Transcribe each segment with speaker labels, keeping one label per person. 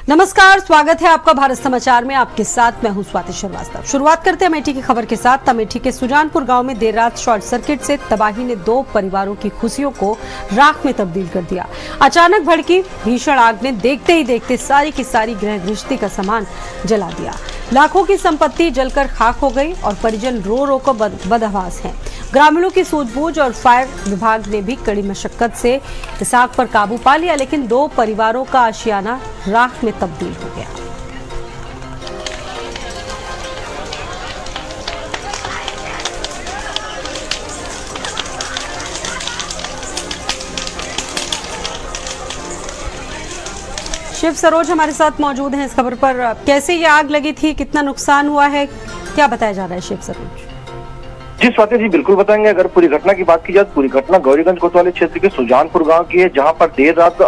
Speaker 1: नमस्कार, स्वागत है आपका भारत समाचार में। आपके साथ मैं हूं स्वाति श्रीवास्तव। शुरुआत करते हैं अमेठी की खबर के साथ। अमेठी के सुजानपुर गांव में देर रात शॉर्ट सर्किट से तबाही ने 2 परिवारों की खुशियों को राख में तब्दील कर दिया। अचानक भड़की भीषण आग ने देखते ही देखते सारी की सारी गृह गृहस्थी का सामान जला दिया। लाखों की संपत्ति जलकर खाक हो गई और परिजन रो रो कर बदहवास हैं। ग्रामीणों की सूझबूझ और फायर विभाग ने भी कड़ी मशक्कत से इस आग पर काबू पा लिया, लेकिन 2 परिवारों का आशियाना राख में तब्दील हो गया। शिव सरोज हमारे साथ मौजूद हैं इस खबर पर। कैसे ये आग लगी थी, कितना नुकसान हुआ है, क्या बताया जा रहा है शिव सरोज?
Speaker 2: जी स्वाति जी, बिल्कुल बताएंगे। अगर पूरी घटना की बात की जाए, पूरी घटना गौरीगंज कोतवाली क्षेत्र के सुजानपुर गांव की है, जहां पर देर रात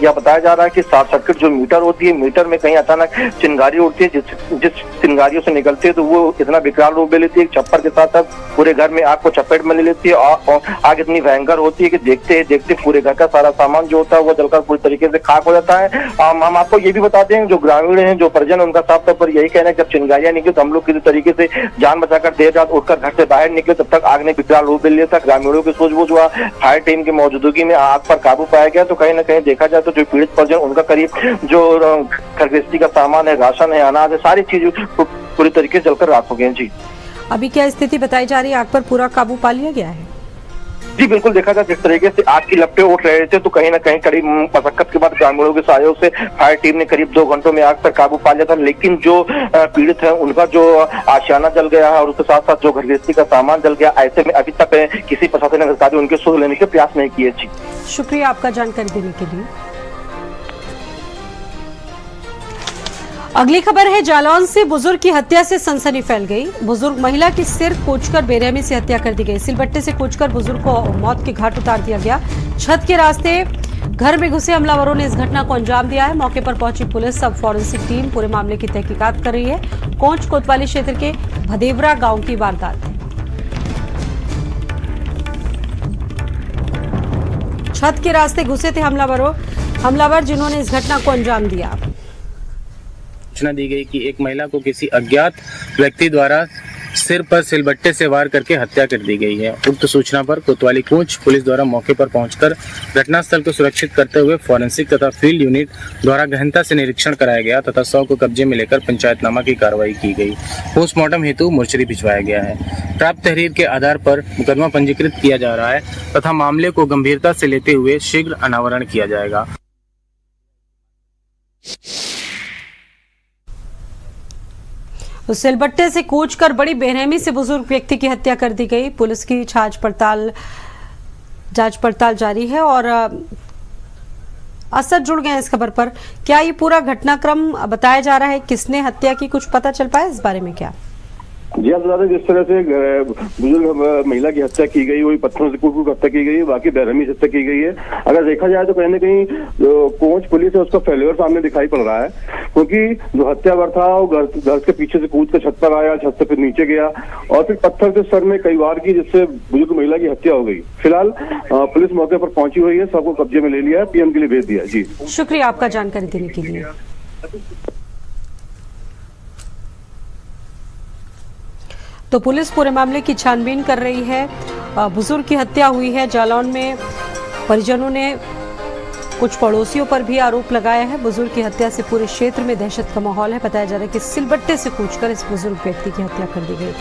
Speaker 2: यह बताया जा रहा है कि शॉर्ट सर्किट जो मीटर होती है, मीटर में कहीं अचानक चिंगारी उड़ती है। जिस चिंगारियों से निकलती है तो वो इतना विकराल रूप ले लेती है, छप्पर के साथ साथ पूरे घर में आग को चपेट में ले लेती है। और आग इतनी भयंकर होती है कि देखते देखते पूरे घर का सारा सामान जो होता है वो जलकर पूरी तरीके से खाक हो जाता है। हम आपको ये भी बताते हैं, जो ग्रामीण हैं, जो परिजन, उनका साफ तौर पर यही कहना है, जब चिंगारियां निकली तो हम लोग किसी तरीके से जान बचाकर देर रात उठकर घर से बाहर निकले, तब तक आग ने विकराल रूप ले लिया था। ग्रामीणों की सूझबूझ हुआ, फायर टीम की मौजूदगी में आग पर काबू पाया गया। तो कहीं ना कहीं देखा जाए तो जो पीड़ित परिजन, उनका करीब जो घर गृहस्थी का सामान है, राशन है, अनाज है, सारी चीज पूरी तरीके से जलकर राख हो गई। जी,
Speaker 1: अभी क्या स्थिति बताई जा रही है? आग पर पूरा काबू पा लिया गया है?
Speaker 2: जी बिल्कुल, देखा जाए जिस तरीके से आग की लपटें उठ रहे थे, तो कहीं ना कहीं कड़ी मशक्कत के बाद ग्रामीणों के सहयोग से फायर टीम ने करीब 2 घंटों में आग पर काबू पा लिया था। लेकिन जो पीड़ित है, उनका जो आशियाना जल गया है और उसके साथ साथ जो घर गृहस्थी का सामान जल गया, ऐसे में अभी तक किसी प्रशासनिक अधिकारी उनके सुध लेने के प्रयास नहीं किए। जी,
Speaker 1: शुक्रिया आपका जानकारी देने के लिए। अगली खबर है जालौन से। बुजुर्ग की हत्या से सनसनी फैल गई। बुजुर्ग महिला की सिर कोचकर बेरहमी से हत्या कर दी गई। सिलबट्टे से कोचकर बुजुर्ग को मौत के घाट उतार दिया गया। छत के रास्ते घर में घुसे हमलावरों ने इस घटना को अंजाम दिया है। मौके पर पहुंची पुलिस, अब फॉरेंसिक टीम पूरे मामले की तहकीकात कर रही है। कोंच कोतवाली क्षेत्र के भदेवरा गांव की वारदात है। छत के रास्ते घुसे थे हमलावर जिन्होंने इस घटना को अंजाम दिया।
Speaker 3: सूचना दी गई कि एक महिला को किसी अज्ञात व्यक्ति द्वारा सिर पर सिलबट्टे से वार करके हत्या कर दी गई है। उक्त सूचना पर कोतवाली कोंच पुलिस द्वारा मौके पर पहुंचकर घटनास्थल को सुरक्षित करते हुए फॉरेंसिक तथा फील्ड यूनिट द्वारा गहनता से निरीक्षण कराया गया तथा शव को कब्जे में लेकर पंचायतनामा की कार्रवाई की गई। पोस्टमार्टम हेतु मोर्चरी भिजवाया गया है। प्राप्त तहरीर के आधार पर मुकदमा पंजीकृत किया जा रहा है तथा मामले को गंभीरता से लेते हुए शीघ्र अनावरण किया जाएगा।
Speaker 1: तो सिलबट्टे से कूचकर बड़ी बेरहमी से बुजुर्ग व्यक्ति की हत्या कर दी गई। पुलिस की जांच पड़ताल जारी है और असद जुड़ गए हैं इस खबर पर। क्या ये पूरा घटनाक्रम बताया जा रहा है? किसने हत्या की, कुछ पता चल पाया इस बारे में? क्या
Speaker 2: जी, आप बता दें, जिस तरह से बुजुर्ग महिला की हत्या की गई, वही पत्थरों से कूट हत्या की गई है, बाकी बेरहमी से हत्या की गई है। अगर देखा जाए तो कहीं ना कहीं जो कोंच पुलिस है उसका फेल्योर सामने दिखाई पड़ रहा है, क्योंकि जो हत्यावर था वो घर के पीछे से कूद कर छत पर आया, छत से फिर नीचे गया और फिर पत्थर से सर में कई वार की, जिससे बुजुर्ग महिला की हत्या हो गई। फिलहाल पुलिस मौके पर पहुंची हुई है, सबको कब्जे में ले लिया है, पीएम के लिए भेज दिया। जी,
Speaker 1: शुक्रिया आपका जानकारी देने के लिए। तो पुलिस पूरे मामले की छानबीन कर रही है। बुजुर्ग की हत्या हुई है जालौन में। परिजनों ने कुछ पड़ोसियों पर भी आरोप लगाया है। बुजुर्ग की हत्या से पूरे क्षेत्र में दहशत का माहौल है। बताया जा रहा है कि सिलबट्टे से कूचकर इस बुजुर्ग व्यक्ति की हत्या कर दी गई।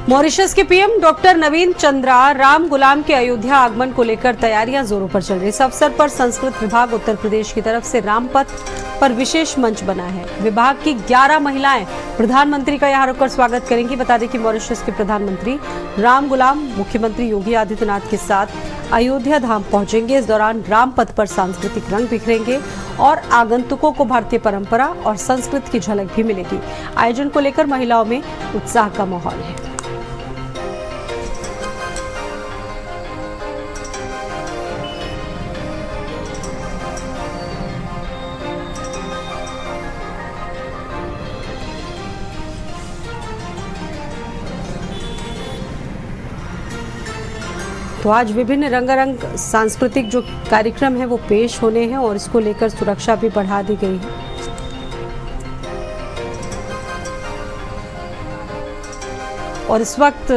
Speaker 1: मॉरिशस के पीएम डॉक्टर नवीन चंद्रा राम गुलाम के अयोध्या आगमन को लेकर तैयारियां जोरों पर चल रही। इस अवसर पर संस्कृत विभाग उत्तर प्रदेश की तरफ से रामपथ पर विशेष मंच बना है। विभाग की 11 महिलाएं प्रधानमंत्री का यहां रुककर स्वागत करेंगी। बता दें कि मॉरिशस के प्रधानमंत्री राम गुलाम मुख्यमंत्री योगी आदित्यनाथ के साथ अयोध्या धाम पहुंचेंगे। इस दौरान रामपथ पर सांस्कृतिक रंग बिखरेंगे और आगंतुकों को भारतीय परंपरा और संस्कृति की झलक भी मिलेगी। आयोजन को लेकर महिलाओं में उत्साह का माहौल है। तो आज विभिन्न रंगारंग सांस्कृतिक जो कार्यक्रम है वो पेश होने हैं और इसको लेकर सुरक्षा भी बढ़ा दी गई है। और इस वक्त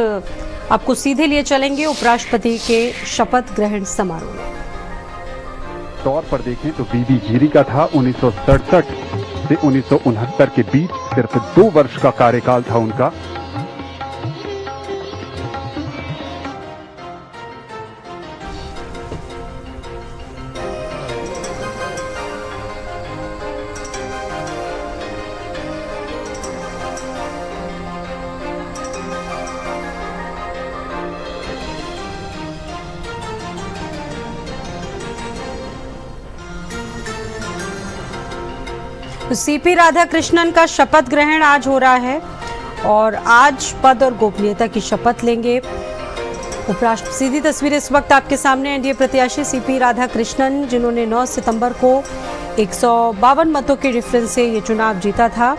Speaker 1: आपको सीधे लिए चलेंगे उपराष्ट्रपति के शपथ ग्रहण समारोह में।
Speaker 4: तौर पर देखें तो बीबी गिरी का था 1967 से 1969 के बीच सिर्फ 2 वर्ष का कार्यकाल था उनका।
Speaker 1: तो सीपी राधाकृष्णन का शपथ ग्रहण आज हो रहा है और आज पद और गोपनीयता की शपथ लेंगे उपराष्ट्रपति। सीधी तस्वीर इस वक्त आपके सामने। एनडीए प्रत्याशी सीपी राधाकृष्णन, जिन्होंने 9 सितंबर को 152 मतों के डिफरेंस से ये चुनाव जीता था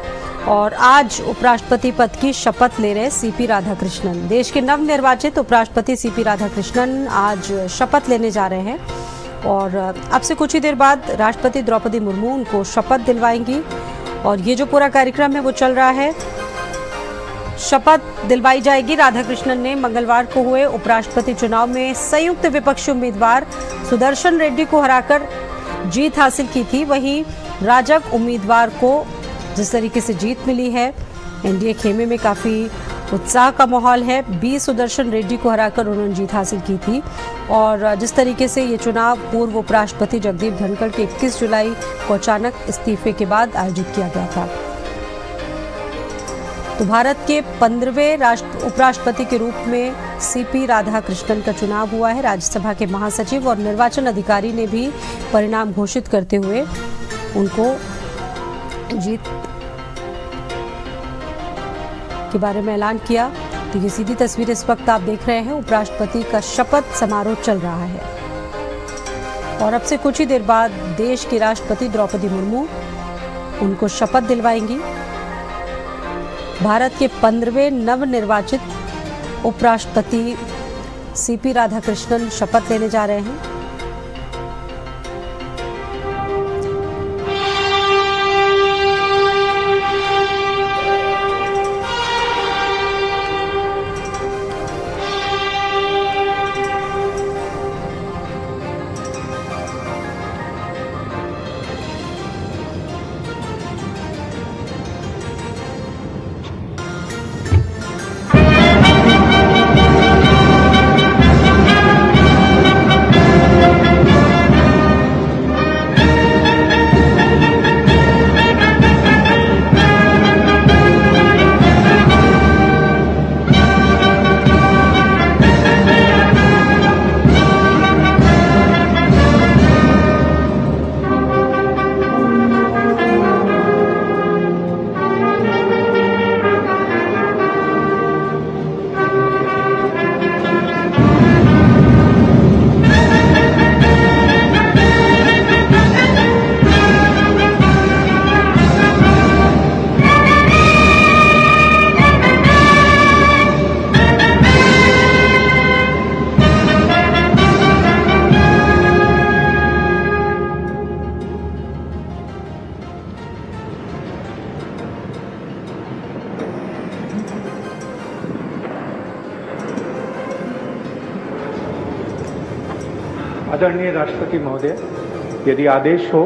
Speaker 1: और आज उपराष्ट्रपति पद की शपथ ले रहे सीपी राधाकृष्णन। देश के नवनिर्वाचित उपराष्ट्रपति सीपी राधाकृष्णन आज शपथ लेने जा रहे हैं और अब से कुछ ही देर बाद राष्ट्रपति द्रौपदी मुर्मू उनको शपथ दिलवाएंगी और ये जो पूरा कार्यक्रम है वो चल रहा है। शपथ दिलवाई जाएगी। राधाकृष्णन ने मंगलवार को हुए उपराष्ट्रपति चुनाव में संयुक्त विपक्षी उम्मीदवार सुदर्शन रेड्डी को हराकर जीत हासिल की थी। वहीं राजग उम्मीदवार को जिस तरीके से जीत मिली है, एनडीए खेमे में काफी उत्साह का माहौल है। 20 सुदर्शन रेड्डी को हराकर उन्होंने जीत हासिल की थी और जिस तरीके से ये चुनाव पूर्व उपराष्ट्रपति जगदीप धनखड़ के 21 जुलाई को अचानक इस्तीफे के बाद आयोजित किया गया था। तो भारत के 15वें उपराष्ट्रपति के रूप में सीपी राधाकृष्णन का चुनाव हुआ है। राज्यसभा के महासचिव और निर्वाचन अधिकारी ने भी परिणाम घोषित करते हुए उनको जीत के बारे में ऐलान किया। तो ये सीधी तस्वीर इस वक्त आप देख रहे हैं। उपराष्ट्रपति का शपथ समारोह चल रहा है और अब से कुछ ही देर बाद देश की राष्ट्रपति द्रौपदी मुर्मू उनको शपथ दिलवाएंगी। भारत के 15वें नवनिर्वाचित उपराष्ट्रपति सीपी राधाकृष्णन शपथ लेने जा रहे हैं।
Speaker 5: आदरणीय राष्ट्रपति महोदय, यदि आदेश हो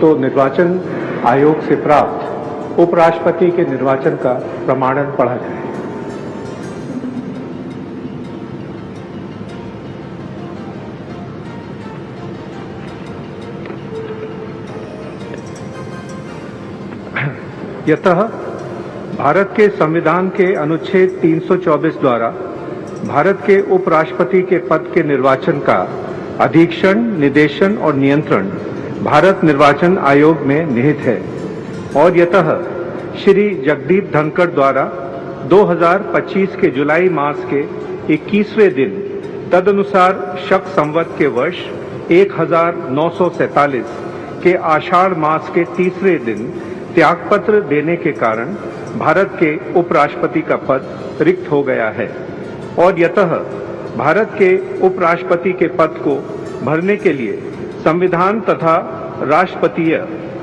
Speaker 5: तो निर्वाचन आयोग से प्राप्त उपराष्ट्रपति के निर्वाचन का प्रमाणन पढ़ा जाए। यतः भारत के संविधान के अनुच्छेद 324 द्वारा भारत के उपराष्ट्रपति के पद के निर्वाचन का अधीक्षण, निदेशन और नियंत्रण भारत निर्वाचन आयोग में निहित है और यतः श्री जगदीप धनखड़ द्वारा 2025 के जुलाई मास के 21वें दिन तदनुसार शक संवत के वर्ष 1947 के आषाढ़ मास के तीसरे दिन त्यागपत्र देने के कारण भारत के उपराष्ट्रपति का पद रिक्त हो गया है और यतः भारत के उपराष्ट्रपति के पद को भरने के लिए संविधान तथा राष्ट्रपतीय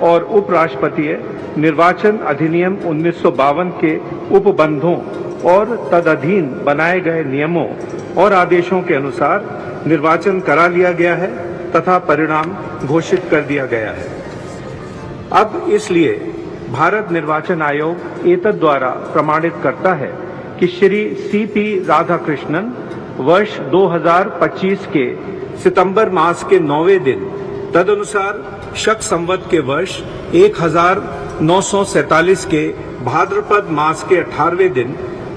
Speaker 5: और उपराष्ट्रपतीय निर्वाचन अधिनियम 1952 के उपबंधों और तदधीन बनाए गए नियमों और आदेशों के अनुसार निर्वाचन करा लिया गया है तथा परिणाम घोषित कर दिया गया है। अब इसलिए भारत निर्वाचन आयोग एतद द्वारा प्रमाणित करता है कि श्री C.P. राधाकृष्णन वर्ष 2025 के सितंबर मास के 9वें दिन तदनुसार शक संवत के वर्ष 1947 के भाद्रपद मास के 18वें दिन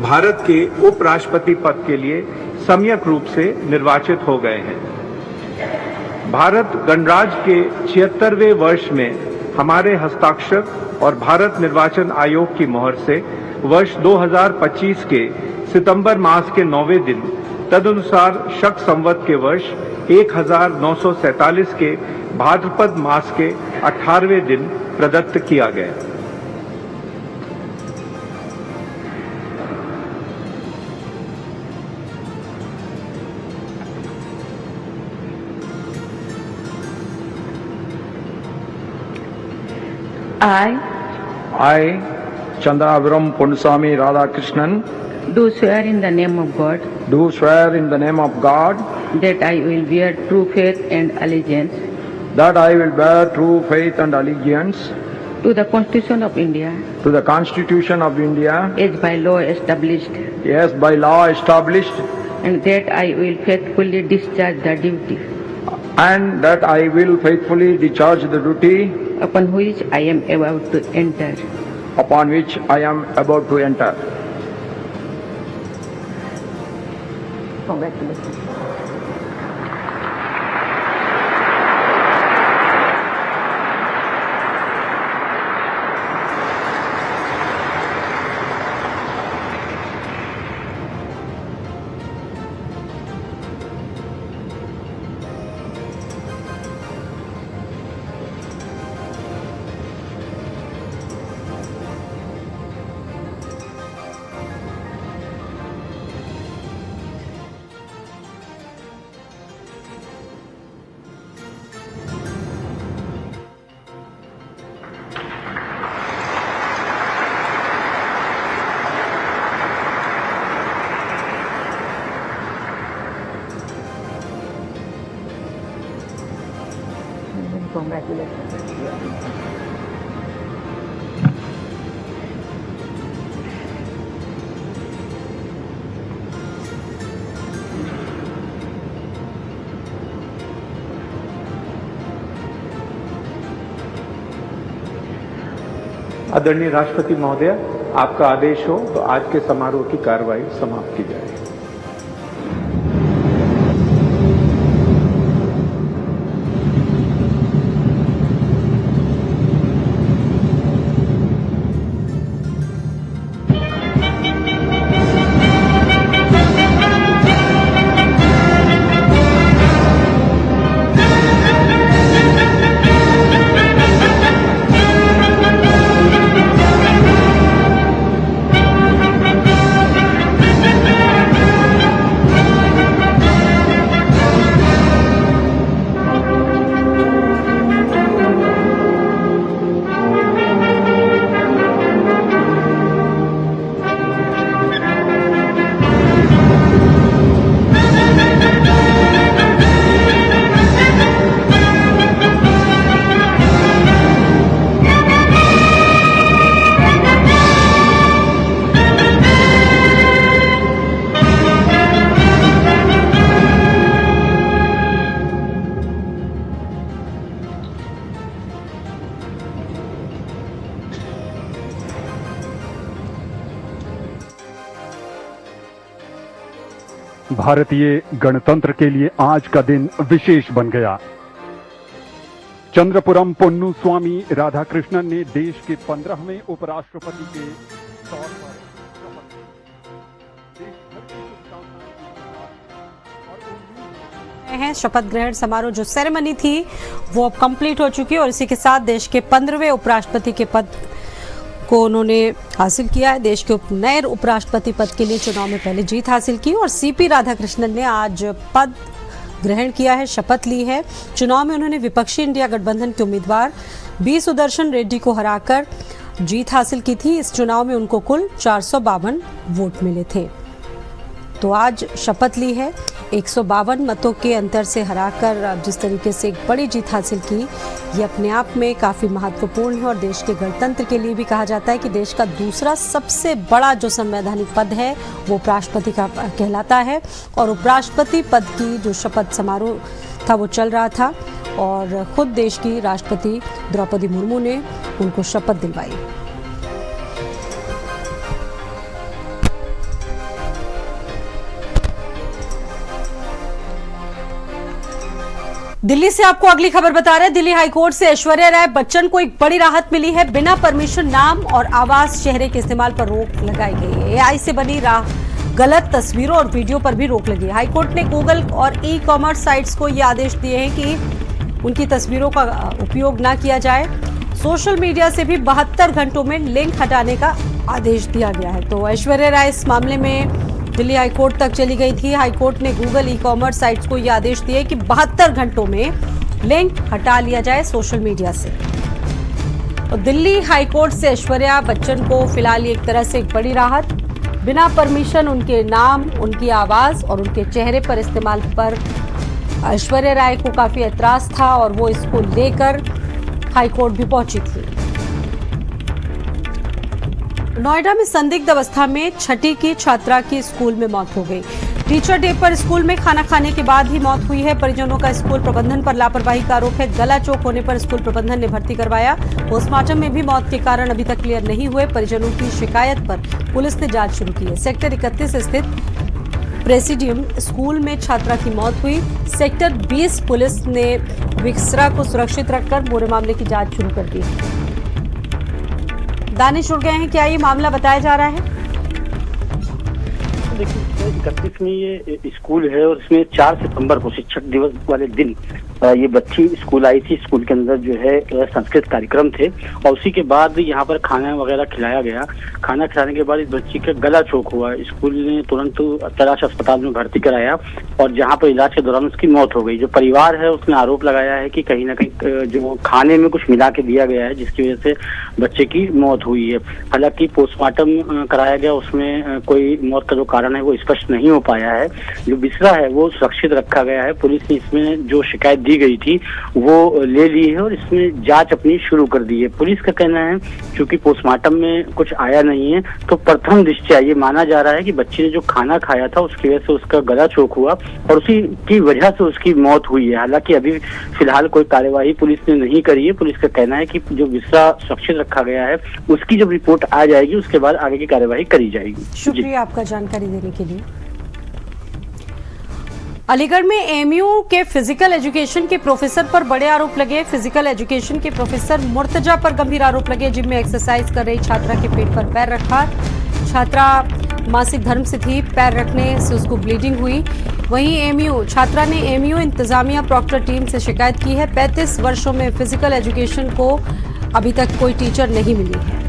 Speaker 5: भारत के उपराष्ट्रपति पद के लिए सम्यक रूप से निर्वाचित हो गए हैं। भारत गणराज्य के 76वें वर्ष में हमारे हस्ताक्षर और भारत निर्वाचन आयोग की मोहर से वर्ष 2025 के सितंबर मास के 9वें दिन तदनुसार शक संवत के वर्ष 1947 के भाद्रपद मास के 18वें दिन प्रदत्त किया गया।
Speaker 6: I, Chandraviram Ponnusamy Radhakrishnan,
Speaker 7: do swear in the name of God
Speaker 6: do swear in the name of God
Speaker 7: that I will bear true faith and allegiance
Speaker 6: that I will bear true faith and allegiance
Speaker 7: to the Constitution of India
Speaker 6: to the Constitution of India
Speaker 7: as by law established,
Speaker 6: as by law established,
Speaker 7: and that I will faithfully discharge the duty
Speaker 6: and that I will faithfully discharge the duty
Speaker 7: upon which I am about to enter.
Speaker 6: upon which I am about to enter.
Speaker 7: Congratulations.
Speaker 5: आदरणीय राष्ट्रपति महोदय, आपका आदेश हो तो आज के समारोह की कार्रवाई समाप्त की जाए।
Speaker 4: भारतीय गणतंत्र के लिए आज का दिन विशेष बन गया। चंद्रपुरम पोन्नुस्वामी राधाकृष्णन ने देश के 15वें उपराष्ट्रपति के तौर पर
Speaker 1: शपथ ग्रहण समारोह जो सेरेमनी थी वो अब कंप्लीट हो चुकी है और इसी के साथ देश के 15वें उपराष्ट्रपति के पद को उन्होंने हासिल किया है। देश के नए उपराष्ट्रपति पद के लिए चुनाव में पहले जीत हासिल की और सीपी राधाकृष्णन ने आज पद ग्रहण किया है, शपथ ली है। चुनाव में उन्होंने विपक्षी इंडिया गठबंधन के उम्मीदवार बी सुदर्शन रेड्डी को हराकर जीत हासिल की थी। इस चुनाव में उनको कुल 452 वोट मिले थे। तो आज शपथ ली है, 152 मतों के अंतर से हराकर जिस तरीके से एक बड़ी जीत हासिल की, ये अपने आप में काफ़ी महत्वपूर्ण है और देश के गणतंत्र के लिए भी कहा जाता है कि देश का दूसरा सबसे बड़ा जो संवैधानिक पद है वो उपराष्ट्रपति का कहलाता है। और उपराष्ट्रपति पद की जो शपथ समारोह था वो चल रहा था और खुद देश की राष्ट्रपति द्रौपदी मुर्मू ने उनको शपथ दिलवाई। दिल्ली से आपको अगली खबर बता रहे हैं। दिल्ली हाईकोर्ट से ऐश्वर्या राय बच्चन को एक बड़ी राहत मिली है। बिना परमिशन नाम और आवाज चेहरे के इस्तेमाल पर रोक लगाई गई है। एआई से बनी गलत तस्वीरों और वीडियो पर भी रोक लगी है। हाईकोर्ट ने गूगल और ई कॉमर्स साइट्स को ये आदेश दिए हैं कि उनकी तस्वीरों का उपयोग ना किया जाए। सोशल मीडिया से भी 72 घंटों में लिंक हटाने का आदेश दिया गया है। तो ऐश्वर्या राय इस मामले में दिल्ली हाईकोर्ट तक चली गई थी। हाईकोर्ट ने गूगल ई कॉमर्स साइट्स को यह आदेश दिए कि 72 घंटों में लिंक हटा लिया जाए सोशल मीडिया से। और दिल्ली हाईकोर्ट से ऐश्वर्या बच्चन को फिलहाल एक तरह से एक बड़ी राहत। बिना परमिशन उनके नाम, उनकी आवाज और उनके चेहरे पर इस्तेमाल पर ऐश्वर्या राय को काफी ऐतराज था और वो इसको लेकर हाईकोर्ट भी पहुंची थी। नोएडा में संदिग्ध अवस्था में 6ठी की छात्रा की स्कूल में मौत हो गई। टीचर डे पर स्कूल में खाना खाने के बाद ही मौत हुई है। परिजनों का स्कूल प्रबंधन पर लापरवाही का आरोप है। गला चौक होने पर स्कूल प्रबंधन ने भर्ती करवाया। पोस्टमार्टम में भी मौत के कारण अभी तक क्लियर नहीं हुए। परिजनों की शिकायत पर पुलिस ने जांच शुरू की है। सेक्टर 31 स्थित प्रेसिडियम स्कूल में छात्रा की मौत हुई। सेक्टर 20 पुलिस ने विक्सरा को सुरक्षित रखकर पूरे मामले की जांच शुरू कर दी। दानिश जुड़ गए हैं, क्या ये मामला बताया जा रहा है?
Speaker 8: देखिए 31 में ये स्कूल है और इसमें 4 सितंबर को शिक्षक दिवस वाले दिन ये बच्ची स्कूल आई थी। स्कूल के अंदर जो है संस्कृत कार्यक्रम थे और उसी के बाद यहाँ पर खाना वगैरह खिलाया गया। खाना खिलाने के बाद इस बच्ची का गला चौक हुआ। स्कूल ने तुरंत तलाश अस्पताल में भर्ती कराया और जहाँ पर इलाज के दौरान उसकी मौत हो गई। जो परिवार है उसने आरोप लगाया है कि कहीं ना कहीं जो खाने में कुछ मिला के दिया गया है जिसकी वजह से बच्चे की मौत हुई है। हालांकि पोस्टमार्टम कराया गया, उसमें कोई मौत का जो कारण है वो स्पष्ट नहीं हो पाया है। जो बिस्रा है वो सुरक्षित रखा गया है। पुलिस ने इसमें जो शिकायत दी गई थी वो ले ली है और इसमें जांच अपनी शुरू कर दी है। पुलिस का कहना है क्योंकि पोस्टमार्टम में कुछ आया नहीं है तो प्रथम दृष्टया ये माना जा रहा है कि बच्चे ने जो खाना खाया था उसकी वजह से उसका गला चौक हुआ और उसी की वजह से उसकी मौत हुई है। हालांकि अभी फिलहाल कोई कार्यवाही पुलिस ने नहीं करी है। पुलिस का कहना है कि जो बिस्रा सुरक्षित रखा गया है उसकी जब रिपोर्ट आ जाएगी उसके बाद आगे की कार्यवाही करी जाएगी।
Speaker 1: शुक्रिया आपका जानकारी देने के लिए। अलीगढ़ में एमयू के फिजिकल एजुकेशन के प्रोफेसर पर बड़े आरोप लगे। फिजिकल एजुकेशन के प्रोफेसर मुर्तजा पर गंभीर आरोप लगे। जिम में एक्सरसाइज कर रही छात्रा के पेट पर पैर रखा। छात्रा मासिक धर्म से थी, पैर रखने से उसको ब्लीडिंग हुई। वहीं छात्रा ने एमयू इंतजामिया प्रॉक्टर टीम से शिकायत की है। 35 वर्षों में फिजिकल एजुकेशन को अभी तक कोई टीचर नहीं मिली है।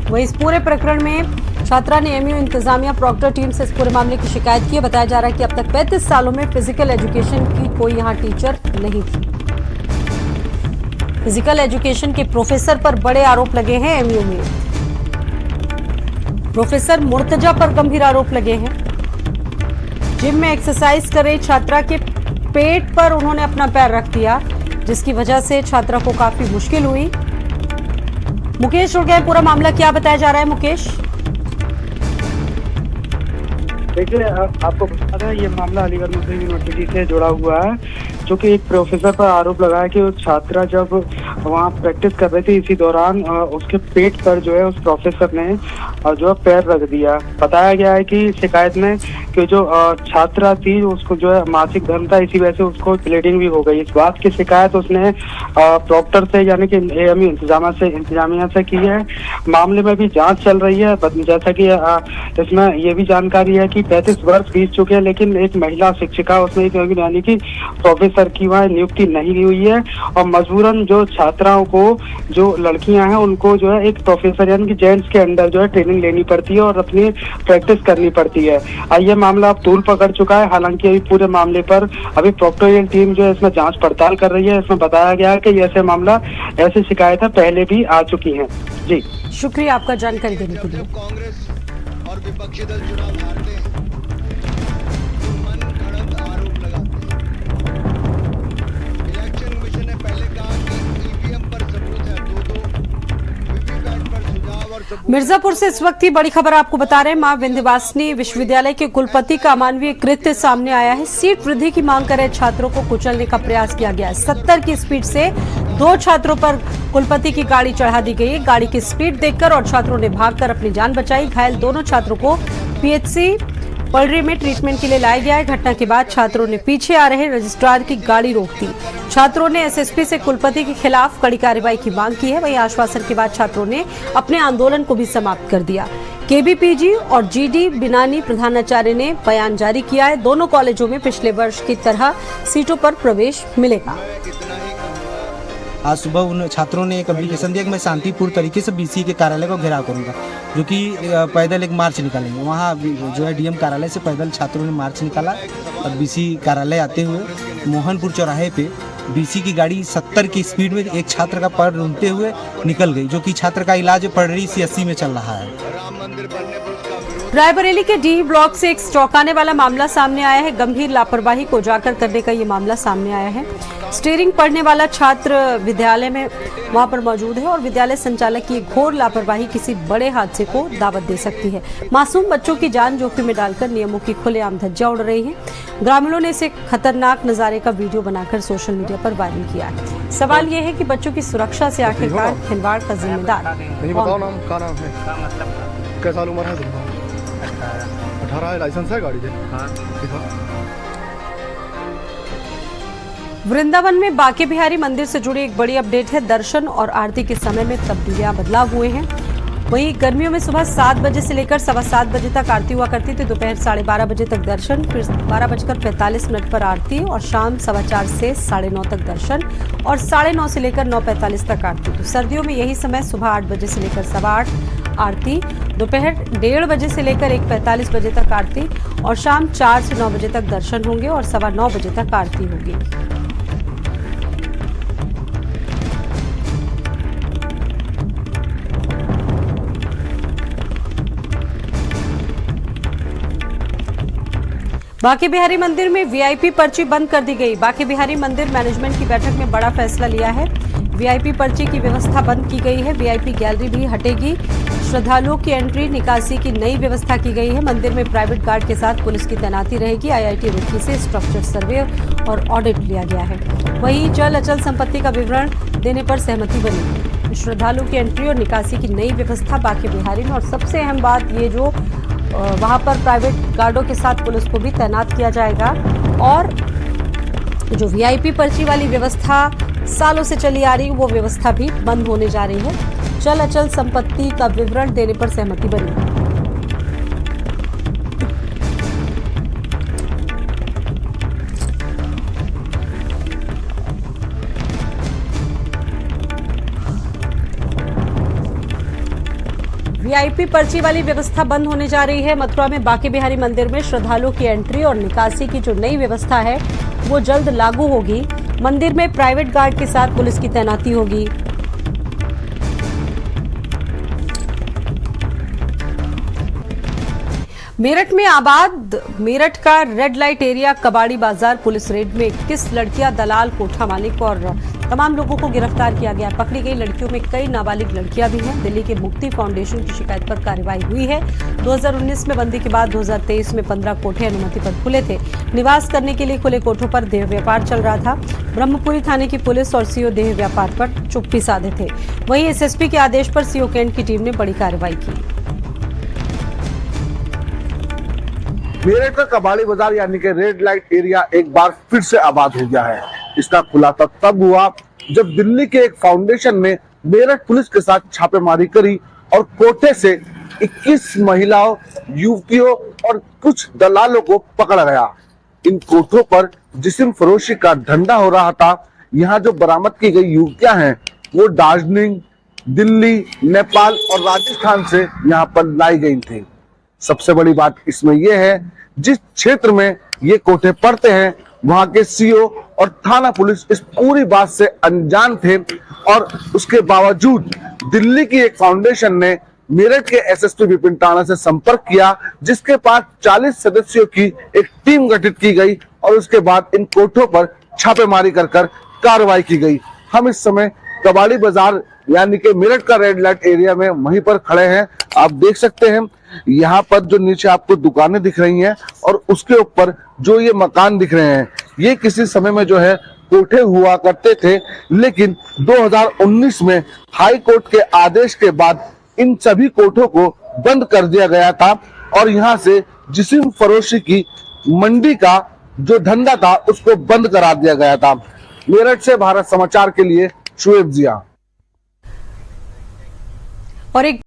Speaker 1: वहीं इस पूरे प्रकरण में छात्रा ने एमयू इंतजामिया प्रॉक्टर टीम से इस पूरे मामले की शिकायत की है। बताया जा रहा है कि अब तक 35 सालों में फिजिकल एजुकेशन की कोई यहां टीचर नहीं थी। फिजिकल एजुकेशन के प्रोफेसर पर बड़े आरोप लगे हैं। एमयू में प्रोफेसर मुर्तजा पर गंभीर आरोप लगे हैं। जिम में एक्सरसाइज कर रही छात्रा के पेट पर उन्होंने अपना पैर रख दिया जिसकी वजह से छात्रा को काफी मुश्किल हुई। मुकेश जुड़ गए, पूरा मामला क्या बताया जा रहा है मुकेश?
Speaker 9: देखिए आपको बता दें ये मामला अलीगढ़ मुस्लिम यूनिवर्सिटी से जुड़ा हुआ है, जो कि एक प्रोफेसर पर आरोप लगाया कि उस छात्रा जब वहाँ प्रैक्टिस कर रही थी इसी दौरान उसके पेट पर जो है उस प्रोफेसर ने जो पैर रख दिया। बताया गया है कि शिकायत में उसके जो छात्रा थी उसको जो है मासिक धर्म था, इसी वजह से उसको ब्लीडिंग भी हो गई। इस बात की शिकायत उसने प्रॉक्टर से यानी कि AMU इंतजामिया से की है। मामले में भी जांच चल रही है। जैसा कि इसमें ये भी जानकारी है कि 35 वर्ष बीत चुके हैं, लेकिन एक महिला शिक्षिका उसमें यानी कि प्रोफेसर की वहाँ नियुक्ति नहीं हुई है और मजबूरन जो छात्राओं को, जो लड़कियां हैं उनको जो है एक प्रोफेसर यानी कि जेंट्स के अंडर जो है ट्रेनिंग लेनी पड़ती है और अपनी प्रैक्टिस करनी पड़ती है। ये मामला अब तूल पकड़ चुका है। हालांकि अभी पूरे मामले पर अभी प्रॉक्टोरियल टीम जो है इसमें जांच पड़ताल कर रही है। इसमें बताया गया है कि ऐसे मामला, ऐसी शिकायतें पहले भी आ चुकी हैं। जी,
Speaker 1: शुक्रिया आपका जानकारी देने के लिए।
Speaker 10: कांग्रेस और विपक्षी दल चुनाव हारते हैं तो मन गढ़ंत आरोप लगाते हैं। इलेक्शन कमीशन ने पहले कहा कि EVM पर सबूत है 2-2, वीवीपैट पर सुझाव और सबूत।
Speaker 1: मिर्जापुर से इस वक्त की बड़ी खबर आपको बता रहे हैं। मां विंध्यवासिनी विश्वविद्यालय के कुलपति का अमानवीय कृत्य सामने आया है। सीट वृद्धि की मांग कर रहे छात्रों को कुचलने का प्रयास किया गया है। 70 की स्पीड से 2 छात्रों पर कुलपति की गाड़ी चढ़ा दी गई है। गाड़ी की स्पीड देखकर और छात्रों ने भागकर अपनी जान बचाई। घायल दोनों छात्रों को PHC पलरी में ट्रीटमेंट के लिए लाया गया है। घटना के बाद छात्रों ने पीछे आ रहे रजिस्ट्रार की गाड़ी रोक दी। छात्रों ने SSP से कुलपति के खिलाफ कड़ी कार्रवाई की मांग की है। वहीं आश्वासन के बाद छात्रों ने अपने आंदोलन को भी समाप्त कर दिया। KBPG और GD बिनानी प्रधानाचार्य ने बयान जारी किया है। दोनों कॉलेजों में पिछले वर्ष की तरह सीटों पर प्रवेश मिलेगा।
Speaker 11: आज सुबह उन छात्रों ने एक एप्लीकेशन दिया कि मैं शांतिपूर्ण तरीके से BC के कार्यालय को घेराव करूंगा, जो कि पैदल एक मार्च निकालेंगे। वहाँ जो है DM कार्यालय से पैदल छात्रों ने मार्च निकाला और BC कार्यालय आते हुए मोहनपुर चौराहे पे BC की गाड़ी 70 की स्पीड में एक छात्र का पैर रूंधते हुए निकल गई, जो कि छात्र का इलाज पलरी CSC में चल रहा है।
Speaker 1: रायबरेली के D ब्लॉक से एक चौंकाने वाला मामला सामने आया है। गंभीर लापरवाही को उजागर करने का ये मामला सामने आया है। स्टीयरिंग पढ़ने वाला छात्र विद्यालय में वहां पर मौजूद है और विद्यालय संचालक की घोर लापरवाही किसी बड़े हादसे को दावत दे सकती है। मासूम बच्चों की जान जोखिम में डालकर नियमों की खुलेआम धज्जियां उड़ रही हैं। ग्रामीणों ने इसे खतरनाक नजारे का वीडियो बनाकर सोशल मीडिया पर वायरल किया है। सवाल यह है कि बच्चों की सुरक्षा से आखिरकार खिलवाड़ का जिम्मेदार
Speaker 10: कैसा उम्र है तुमको? 18 है, लाइसेंस है गाड़ी के? हाँ।
Speaker 1: वृंदावन में बांके बिहारी मंदिर से जुड़ी एक बड़ी अपडेट है। दर्शन और आरती के समय में तब्दीलियां बदलाव हुए हैं। वहीं गर्मियों में सुबह 7 बजे से लेकर 7:15 बजे तक आरती हुआ करती थी। दोपहर 12:30 बजे तक दर्शन, फिर 12:45 पर आरती और शाम 4:15 से 9:30 तक दर्शन और 9:30 से लेकर 9:45 तक आरती। तो सर्दियों में यही समय सुबह 8 बजे से लेकर 8:15 आरती, दोपहर 1:30 बजे से लेकर 1:45 बजे तक आरती और शाम 4 से 9 बजे तक दर्शन होंगे और 9:15 बजे तक आरती होगी। बांके बिहारी मंदिर में VIP पर्ची बंद कर दी गई। बांके बिहारी मंदिर मैनेजमेंट की बैठक में बड़ा फैसला लिया है। VIP पर्ची की व्यवस्था बंद की गई है। VIP गैलरी भी हटेगी। श्रद्धालुओं की एंट्री निकासी की नई व्यवस्था की गई है। मंदिर में प्राइवेट गार्ड के साथ पुलिस की तैनाती रहेगी। IIT रुड़की से स्ट्रक्चर सर्वे और ऑडिट लिया गया है। वहीं चल अचल संपत्ति का विवरण देने पर सहमति बनी। श्रद्धालुओं की एंट्री और निकासी की नई व्यवस्था बांके बिहारी में, और सबसे अहम बात ये जो वहां पर प्राइवेट गार्डों के साथ पुलिस को भी तैनात किया जाएगा और जो VIP पर्ची वाली व्यवस्था सालों से चली आ रही वो व्यवस्था भी बंद होने जा रही है। चल अचल संपत्ति का विवरण देने पर सहमति बनी। VIP पर्ची वाली व्यवस्था बंद होने जा रही है। मथुरा में बांके बिहारी मंदिर में श्रद्धालुओं की एंट्री और निकासी की जो नई व्यवस्था है वो जल्द लागू होगी। मंदिर में प्राइवेट गार्ड के साथ पुलिस की तैनाती होगी। मेरठ में आबाद मेरठ का रेड लाइट एरिया कबाड़ी बाजार पुलिस रेड में 21 लड़कियां, दलाल, कोठा मालिक और तमाम लोगों को गिरफ्तार किया गया। पकड़ी गई लड़कियों में कई नाबालिग लड़कियां भी हैं। दिल्ली के मुक्ति फाउंडेशन की शिकायत पर कार्रवाई हुई है। 2019 में बंदी के बाद 2023 में 15 कोठे अनुमति पर खुले थे। निवास करने के लिए खुले कोठों पर देह व्यापार चल रहा था। ब्रह्मपुरी थाने की पुलिस और CO देह व्यापार पर चुप्पी साधे थे। वहीं SSP के आदेश पर CO कैंट की टीम ने बड़ी कार्रवाई की।
Speaker 12: मेरठ का कबाड़ी बाजार यानी कि रेड लाइट एरिया एक बार फिर से आबाद हो गया है। इसका खुलासा तब हुआ जब दिल्ली के एक फाउंडेशन ने मेरठ पुलिस के साथ छापेमारी करी और कोटे से 21 महिलाओं, युवतियों और कुछ दलालों को पकड़ा गया। इन कोठों पर जिस्म फरोशी का धंधा हो रहा था। यहाँ जो बरामद की गई युवतियां हैं वो दार्जिलिंग, दिल्ली, नेपाल और राजस्थान से यहाँ पर लाई गई थी। सबसे बड़ी बात इसमें यह है, जिस क्षेत्र में ये कोठे पड़ते हैं वहां के सीओ और थाना पुलिस इस पूरी बात से अनजान थे और उसके बावजूद दिल्ली की एक फाउंडेशन ने मेरठ के एसएसपी विपिन टाणा से संपर्क किया, जिसके पास 40 सदस्यों की एक टीम गठित की गई और उसके बाद इन कोठों पर छापेमारी कर कार्रवाई की गई। हम इस समय कबाड़ी बाजार यानी कि मेरठ का रेड लाइट एरिया में वहीं पर खड़े हैं। आप देख सकते हैं यहाँ पर जो नीचे आपको दुकानें दिख रही हैं और उसके ऊपर जो ये मकान दिख रहे हैं, ये किसी समय में जो है कोठे हुआ करते थे, लेकिन 2019 में हाई कोर्ट के आदेश के बाद इन सभी कोठों को बंद कर दिया गया था और यहाँ से जिस्म फरोशी की मंडी का जो धंधा था उसको बंद करा दिया गया था। मेरठ से भारत समाचार के लिए शुएब जिया।
Speaker 1: और एक